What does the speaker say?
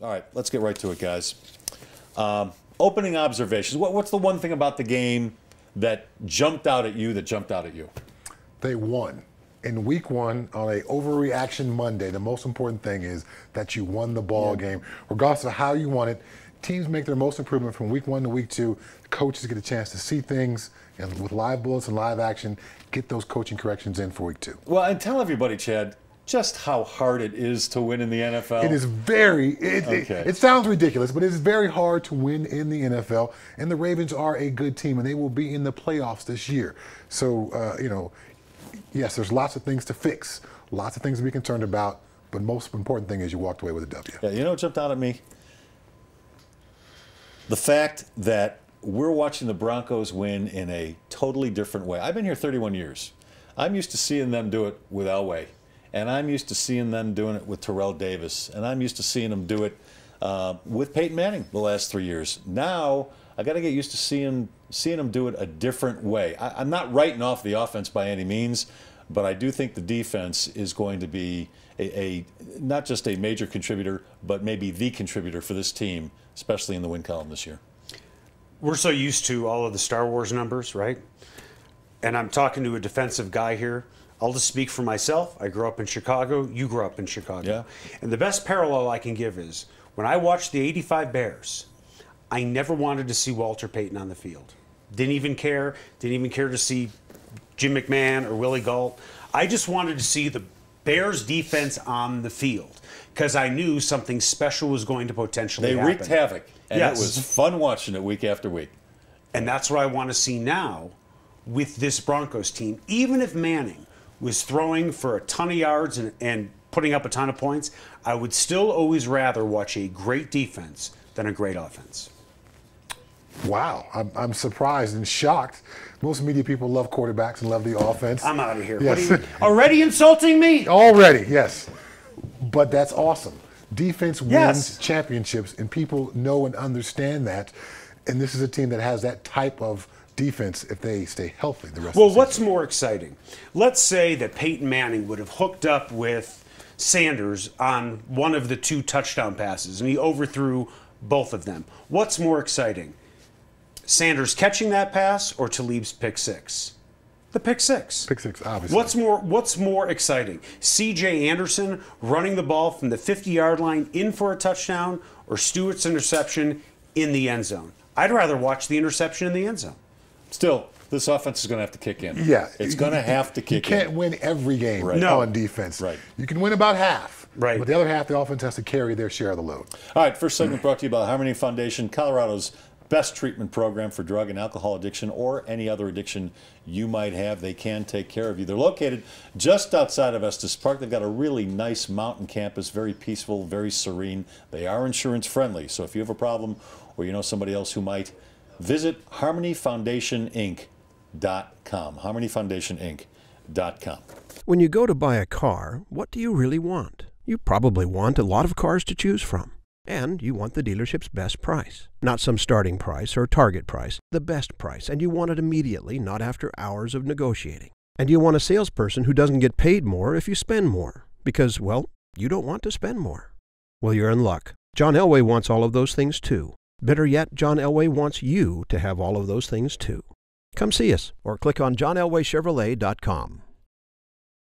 All right, let's get right to it, guys. Opening observations. What's the one thing about the game that jumped out at you, They won. In week one, on a overreaction Monday, the most important thing is that you won the ball game. Regardless of how you won it, teams make their most improvement from week one to week two. Coaches get a chance to see things, and with live bullets and live action, get those coaching corrections in for week two. Well, and tell everybody, Chad, just how hard it is to win in the NFL. It is it sounds ridiculous, but it's very hard to win in the NFL. And the Ravens are a good team, and they will be in the playoffs this year. So, yes, there's lots of things to fix, lots of things to be concerned about, but most important thing is you walked away with a W. Yeah, you know what jumped out at me? The fact that we're watching the Broncos win in a totally different way. I've been here 31 years. I'm used to seeing them do it with Elway. And I'm used to seeing them doing it with Terrell Davis. And I'm used to seeing them do it with Peyton Manning the last 3 years. Now, I got to get used to seeing them do it a different way. I'm not writing off the offense by any means, but I do think the defense is going to be not just a major contributor, but maybe the contributor for this team, especially in the win column this year. We're so used to all of the Star Wars numbers, right? And I'm talking to a defensive guy here. I'll just speak for myself. I grew up in Chicago. You grew up in Chicago. Yeah. And the best parallel I can give is when I watched the '85 Bears, I never wanted to see Walter Payton on the field. Didn't even care to see Jim McMahon or Willie Gault. I just wanted to see the Bears defense on the field because I knew something special was going to potentially happen. They wreaked havoc, and yes. It was fun watching it week after week. And that's what I want to see now with this Broncos team. Even if Manning was throwing for a ton of yards and putting up a ton of points, I would still always rather watch a great defense than a great offense. Wow, I'm surprised and shocked. Most media people love quarterbacks and love the offense. I'm out of here. Yes. What are you, already insulting me? Already, yes. But that's awesome. Defense wins championships, and people know and understand that. And this is a team that has that type of defense if they stay healthy the rest of the season. Well, what's more exciting? Let's say that Peyton Manning would have hooked up with Sanders on one of the 2 touchdown passes, and he overthrew both of them. What's more exciting? Sanders catching that pass or Talib's pick six? The pick six. Pick six, obviously. What's more exciting? C.J. Anderson running the ball from the 50-yard line in for a touchdown or Stewart's interception in the end zone? I'd rather watch the interception in the end zone. Still, this offense is going to have to kick in. Yeah. It's going to have to kick in. You can't win every game on defense. Right. You can win about half. Right. But the other half, the offense has to carry their share of the load. All right, first segment brought to you by Harmony Foundation, Colorado's best treatment program for drug and alcohol addiction or any other addiction you might have. They can take care of you. They're located just outside of Estes Park. They've got a really nice mountain campus, very peaceful, very serene. They are insurance friendly, so if you have a problem or you know somebody else who might, visit harmonyfoundationinc.com. harmonyfoundationinc.com. When you go to buy a car, what do you really want? You probably want a lot of cars to choose from. And you want the dealership's best price. Not some starting price or target price, the best price. And you want it immediately, not after hours of negotiating. And you want a salesperson who doesn't get paid more if you spend more. Because, well, you don't want to spend more. Well, you're in luck. John Elway wants all of those things too. Better yet, John Elway wants you to have all of those things too. Come see us or click on johnelwaychevrolet.com.